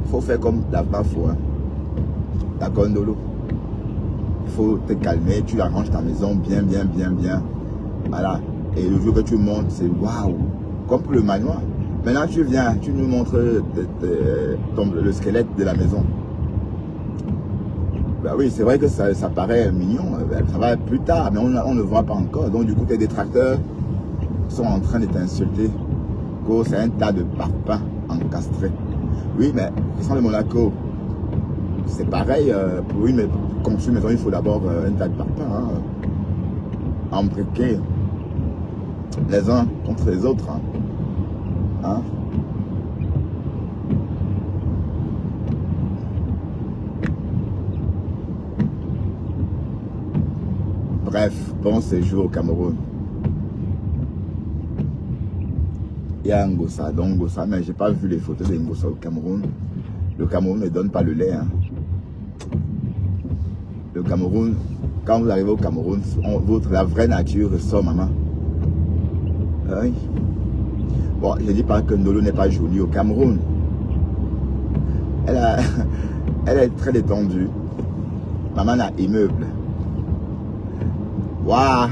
Faut faire comme la bafou, hein? La gondolo. Il faut te calmer, tu arranges ta maison bien. Voilà. Et le jour que tu montes, c'est waouh. Comme pour le manoir. Maintenant, tu viens, tu nous montres le squelette de la maison. Bah oui, c'est vrai que ça paraît mignon. Ça va plus tard, mais on ne voit pas encore. Donc, du coup, tes détracteurs sont en train de t'insulter. C'est un tas de parpaings encastrés. Oui, mais question de Monaco, c'est pareil. Oui, mais pour construire une maison, il faut d'abord un tas de parpaings. Hein, embriqués les uns contre les autres. Hein. Hein? Bref, bon séjour au Cameroun. Il y a Ngossa, donc Ngossa, mais j'ai pas vu les photos de Ngossa au Cameroun. Le Cameroun ne donne pas le lait. Hein. Le Cameroun, quand vous arrivez au Cameroun, la vraie nature ressort, maman. Oui. Bon, je ne dis pas que Ndolo n'est pas jolie au Cameroun. Elle est très détendue. Maman a immeuble. Waouh!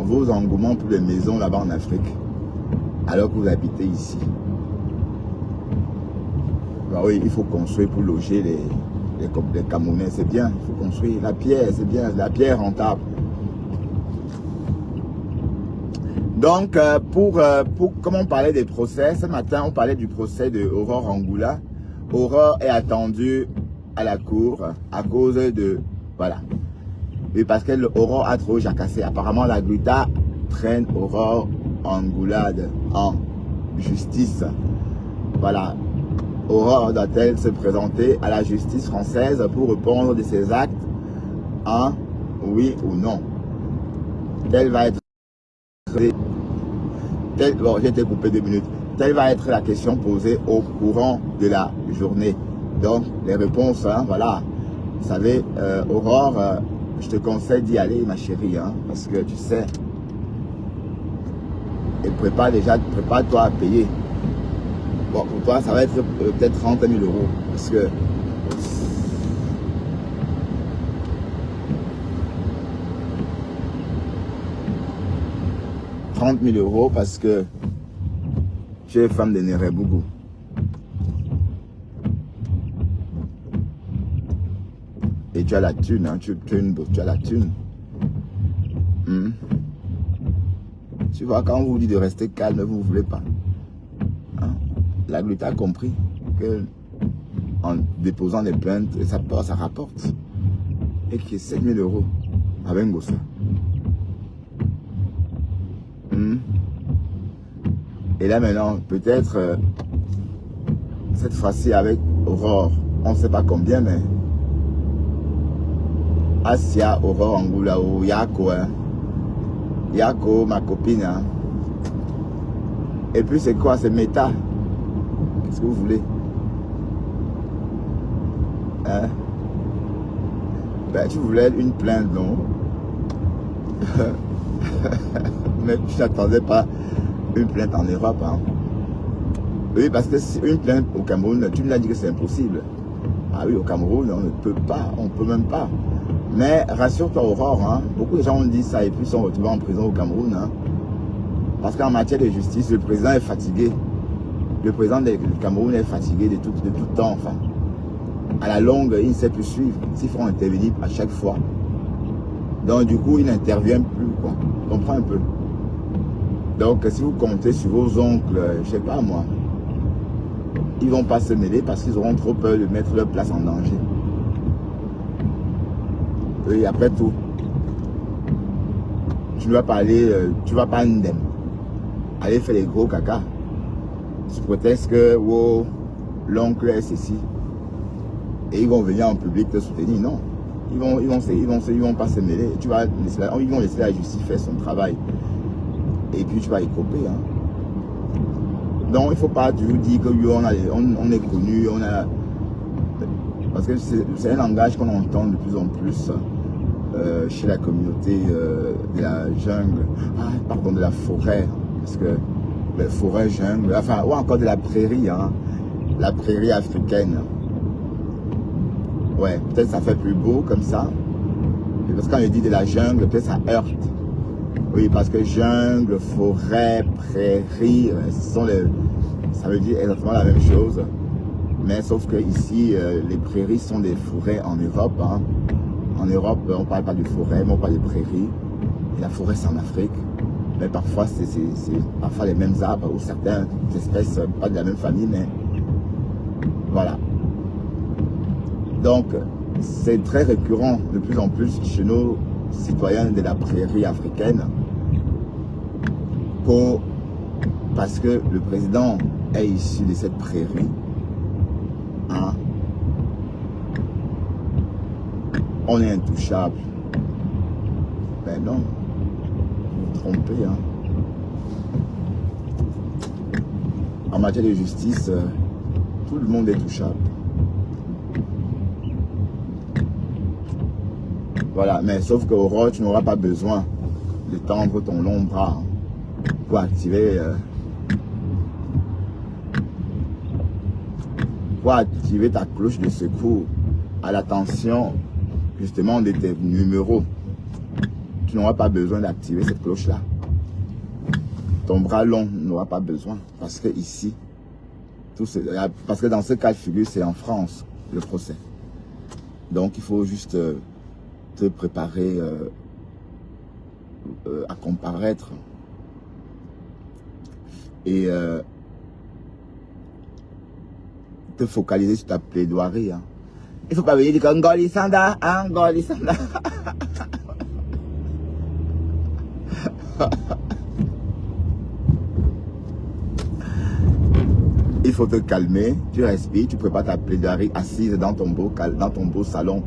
Vos engouements pour les maisons là-bas en Afrique, alors que vous habitez ici. Bah oui, il faut construire pour loger les Camerounais, c'est bien. Il faut construire la pierre, c'est bien. La pierre rentable. Donc, comme on parlait des procès, ce matin, on parlait du procès de Aurore Angoula. Aurore est attendue à la cour à cause de... Voilà. Oui, parce que Aurore a trop jacassé. Apparemment, la Gluta traîne Aurore Angoula en justice. Voilà. Aurore doit-elle se présenter à la justice française pour répondre de ses actes en oui ou non? Telle va être... Bon, j'ai été coupé 2 minutes. Telle va être la question posée au courant de la journée. Donc, les réponses, hein, voilà. Vous savez, Aurore, je te conseille d'y aller, ma chérie, hein, parce que tu sais, et prépare-toi à payer. Bon, pour toi, ça va être peut-être 30 000 €, parce que parce que tu es femme de Néré-Bougou. Et tu as la thune, hein, tu as la thune. Tu vois, quand on vous dit de rester calme, vous ne voulez pas. Hein? La Gluta a compris que en déposant des plaintes, ça rapporte. Et qu'il y ait 7 000 € avec Ngossa. Et là maintenant, peut-être cette fois-ci avec Aurore, on ne sait pas combien, mais Asia, Aurore Angoula ou Yako, hein. Yako, ma copine. Hein. Et puis c'est quoi? C'est méta. Qu'est-ce que vous voulez? Hein? Ben, tu voulais une plainte, non? Mais tu n'attendais pas une plainte en Europe. Hein. Oui, parce que si une plainte au Cameroun, tu me l'as dit que c'est impossible. Ah oui, au Cameroun, on ne peut pas, on ne peut même pas. Mais rassure-toi, Aurore, hein, beaucoup de gens ont dit ça et puis sont retrouvés en prison au Cameroun. Hein, parce qu'en matière de justice, le président est fatigué. Le président du Cameroun est fatigué de tout temps. Enfin, à la longue, il ne sait plus suivre. S'il faut intervenir à chaque fois. Donc du coup, il n'intervient plus. Quoi. Tu comprends un peu? Donc si vous comptez sur vos oncles, je sais pas moi, ils vont pas se mêler parce qu'ils auront trop peur de mettre leur place en danger. Et après tout, tu ne vas pas aller, tu vas pas indemne, aller faire les gros caca. Tu prétextes que wow, l'oncle est ceci. Et ils vont venir en public te soutenir. Non. Ils vont pas se mêler. Ils vont laisser la justice faire son travail. Et puis tu vas y couper. Hein. Donc il ne faut pas toujours dire que on est connu, on a... Parce que c'est un langage qu'on entend de plus en plus. chez la communauté de la jungle, pardon, de la forêt, parce que forêt, jungle, enfin, ou encore de la prairie, hein, la prairie africaine. Ouais, peut-être ça fait plus beau comme ça. Parce que quand je dis de la jungle, peut-être ça heurte. Oui, parce que jungle, forêt, prairie, ça veut dire exactement la même chose. Mais sauf que ici, les prairies sont des forêts en Europe. Hein. En Europe, on ne parle pas de forêt, mais on parle de prairies. Et la forêt, c'est en Afrique. Mais parfois, c'est parfois les mêmes arbres ou certaines espèces, pas de la même famille, mais voilà. Donc, c'est très récurrent de plus en plus chez nos citoyens de la prairie africaine parce que le président est issu de cette prairie. Hein? On est intouchable. Ben non, vous vous trompez. Hein? En matière de justice, tout le monde est touchable. Voilà, mais sauf qu'Aurore, tu n'auras pas besoin de tendre ton long bras pour activer ta cloche de secours à l'attention justement de tes numéros. Tu n'auras pas besoin d'activer cette cloche-là. Ton bras long n'aura pas besoin parce que ici, parce que dans ce cas de figure, c'est en France le procès. Donc il faut juste te préparer à comparaître et te focaliser sur ta plaidoirie. Hein. Il ne faut pas venir dire Ngoli Sanda, Ngoli Sanda. Il faut te calmer, tu respires, tu prépares ta plaidoirie assise dans ton beau salon,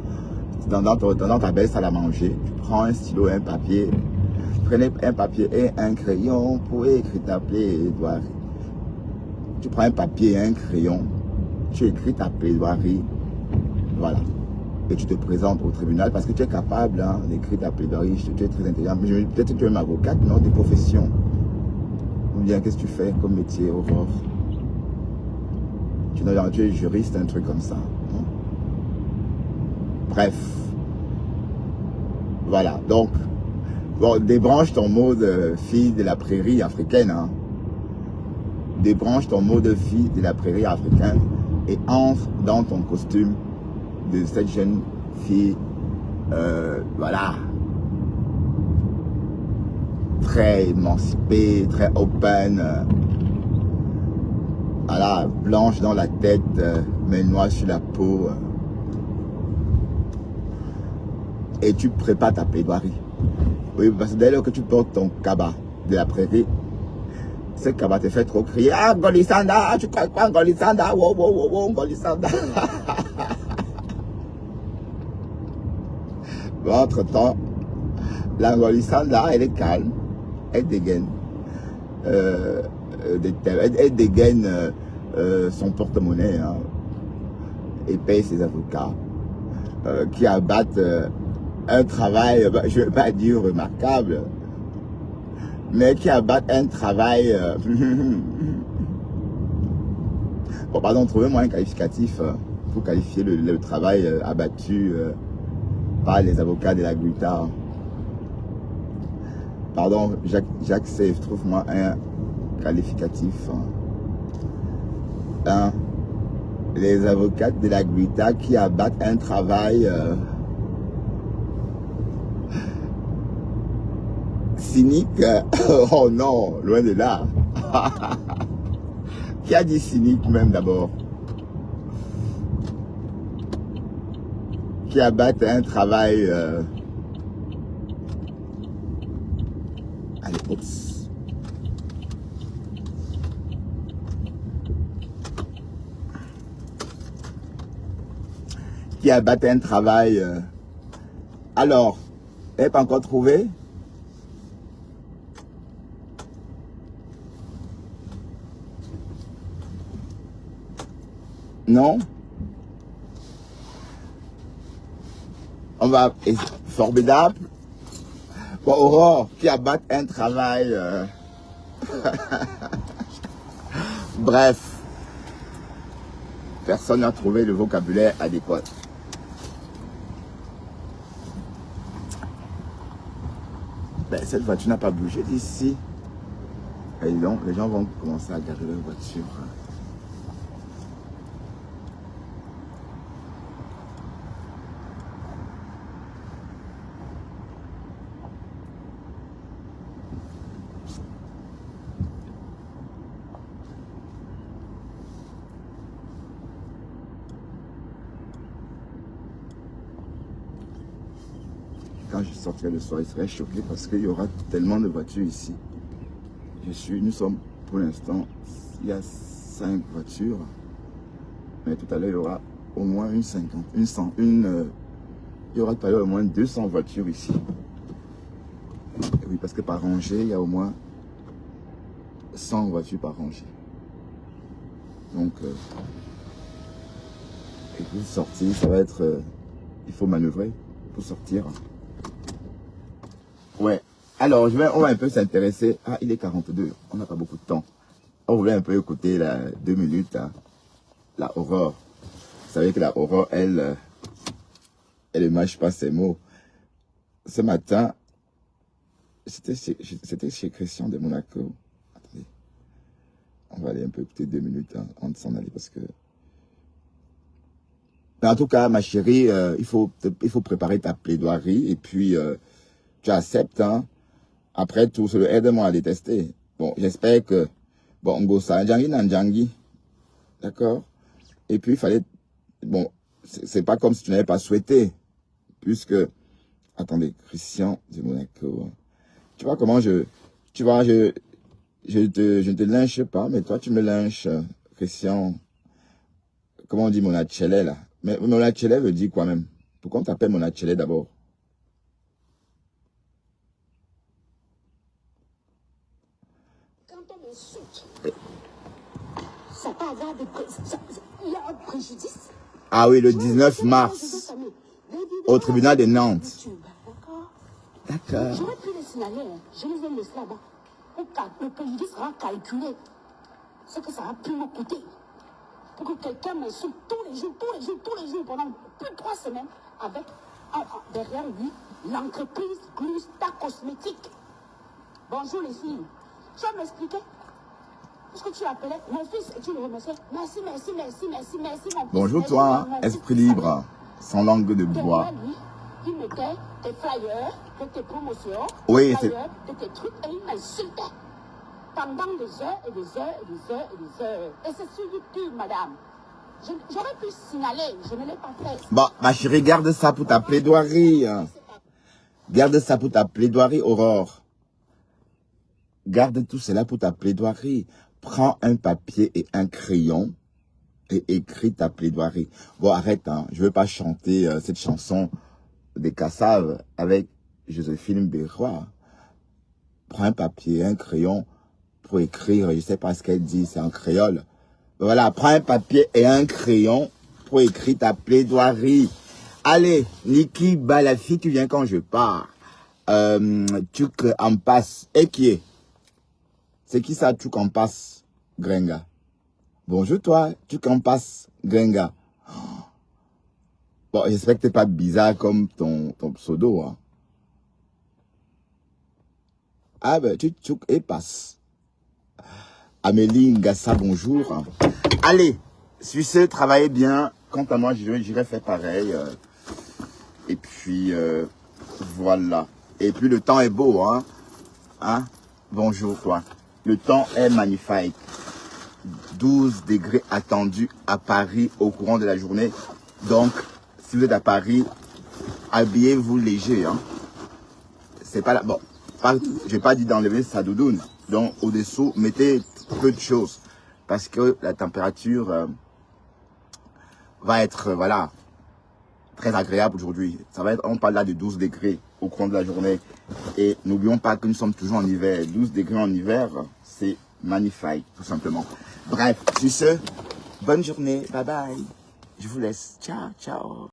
dans ta belle salle à manger. Tu prends un stylo et un papier. Prenez un papier et un crayon pour écrire ta plaidoirie. Tu prends un papier et un crayon, tu écris ta plaidoirie. Voilà. Et tu te présentes au tribunal parce que tu es capable hein, d'écrire ta plaidoirie. Tu es très intelligent. Peut-être que tu es une avocate, non, de profession. Ou bien, qu'est-ce que tu fais comme métier, Aurore? Tu es juriste, un truc comme ça. Non? Bref. Voilà. Donc, bon, débranche ton mode fille de la prairie africaine. Hein. Débranche ton mode fille de la prairie africaine et entre dans ton costume de cette jeune fille, voilà, très émancipée, très open, voilà, blanche dans la tête, mais noire sur la peau, et tu prépares ta plaidoirie. Oui, parce que dès lors que tu portes ton cabas de la prairie, ce cabas te fait trop crier, ah, Ngolisanda, tu crois quoi, Ngolisanda, wow, wow, wow, wow, Ngolisanda. Bon, entre-temps, la Ngolisanda, elle est calme, elle dégaine. Elle dégaine son porte-monnaie hein, et paye ses avocats qui abattent un travail, je ne vais pas dire remarquable, mais qui abattent un travail... bon, pardon, trouvez-moi un qualificatif pour qualifier le travail abattu par les avocats de la Guita. Pardon, Jacques Save, trouve-moi un qualificatif. Hein. Les avocats de la Guita qui abattent un travail cynique. Oh non, loin de là. Qui a dit cynique même d'abord? Qui abattent un travail... Allez, oups. Qui abattent un travail... Alors, elle n'est pas encore trouvé? Non? On va formidable. Bon, Aurore, qui abatte un travail. Bref, personne n'a trouvé le vocabulaire adéquat. Ben, cette voiture n'a pas bougé d'ici. Et donc, les gens vont commencer à garer leur voiture. Quand je sortirai le soir, je serai choqué parce qu'il y aura tellement de voitures ici. Nous sommes pour l'instant, il y a 5 voitures. Mais tout à l'heure, il y aura au moins une 50, une 100, il y aura tout à l'heure au moins 200 voitures ici. Et oui, parce que par rangée, il y a au moins 100 voitures par rangée. Donc, et pour sortir, ça va être... il faut manœuvrer pour sortir. Ouais. Alors, on va un peu s'intéresser. Ah, il est 42. On n'a pas beaucoup de temps. On voulait un peu écouter 2 minutes, la Aurore. Vous savez que la Aurore, elle ne mâche pas ses mots. Ce matin, c'était chez Christian de Monaco. Attendez. On va aller un peu écouter 2 minutes avant de s'en aller parce que... Mais en tout cas, ma chérie, il faut préparer ta plaidoirie et puis tu acceptes, hein. Après tout, c'est le aide-moi à détester. Bon, j'espère que... Bon, Ngosa, Ndjangi Nandjangi. D'accord? Et puis, il fallait... Bon, c'est pas comme si tu n'avais pas souhaité. Puisque... Attendez, Christian de Monaco. Tu vois comment tu vois, je ne te lynche pas, mais toi, tu me lynches, Christian. Comment on dit Monachele, là? Mais Monachele veut dire quoi même? Pourquoi on t'appelle Monachele d'abord? Ça peut avoir il y a un préjudice. Ah oui, le 19 mars, au tribunal de Nantes. D'accord. J'aurais pu les signaler, je les ai laissés là-bas. Le préjudice sera calculé. Ce que ça a pu me coûter. Pour que quelqu'un m'insulte tous les jours, pendant plus de 3 semaines, avec derrière lui l'entreprise Glusta Cosmétique. Bonjour les filles. Tu vas m'expliquer? Parce que tu appelais mon fils et tu le remerciais. Merci, mon fils. Bonjour toi, esprit libre, sans langue de bois. Lui, il mettait tes flyers, de tes promotions, oui, flyers, de tes trucs, et il m'insultait. Pendant des heures et des heures et des heures et des heures. Et c'est sur YouTube, madame. J'aurais pu signaler, je ne l'ai pas fait. Bon, ma chérie, garde ça pour ta plaidoirie. Garde ça pour ta plaidoirie, Aurore. Garde tout cela pour ta plaidoirie. Prends un papier et un crayon et écris ta plaidoirie. Bon, arrête, hein. Je ne veux pas chanter cette chanson des Cassaves avec Joséphine Bérois. Prends un papier et un crayon pour écrire, je ne sais pas ce qu'elle dit, c'est en créole. Voilà, prends un papier et un crayon pour écrire ta plaidoirie. Allez, Niki, bah la fille, tu viens quand je pars. Tu en passes. Et qui est? C'est qui ça, tu en passes, Grenga? Bonjour toi, tu en passes, Grenga. Bon, j'espère que t'es pas bizarre comme ton pseudo, hein. Ah ben, tu et passe. Amélie Ngassa, bonjour. Allez, sur ce, travaillez bien. Quant à moi, j'irai faire pareil. Et puis, voilà. Et puis, le temps est beau, hein. Hein? Bonjour, toi. Le temps est magnifique. 12 degrés attendus à Paris au courant de la journée. Donc, si vous êtes à Paris, habillez-vous léger, hein. C'est pas là. Bon, j'ai pas dit d'enlever sa doudoune. Donc, au-dessous, mettez peu de choses. Parce que la température va être, voilà, très agréable aujourd'hui. Ça va être, on parle là de 12 degrés au courant de la journée. Et n'oublions pas que nous sommes toujours en hiver. 12 degrés en hiver, c'est magnifique, tout simplement. Bref, sur ce, bonne journée. Bye bye. Je vous laisse. Ciao, ciao.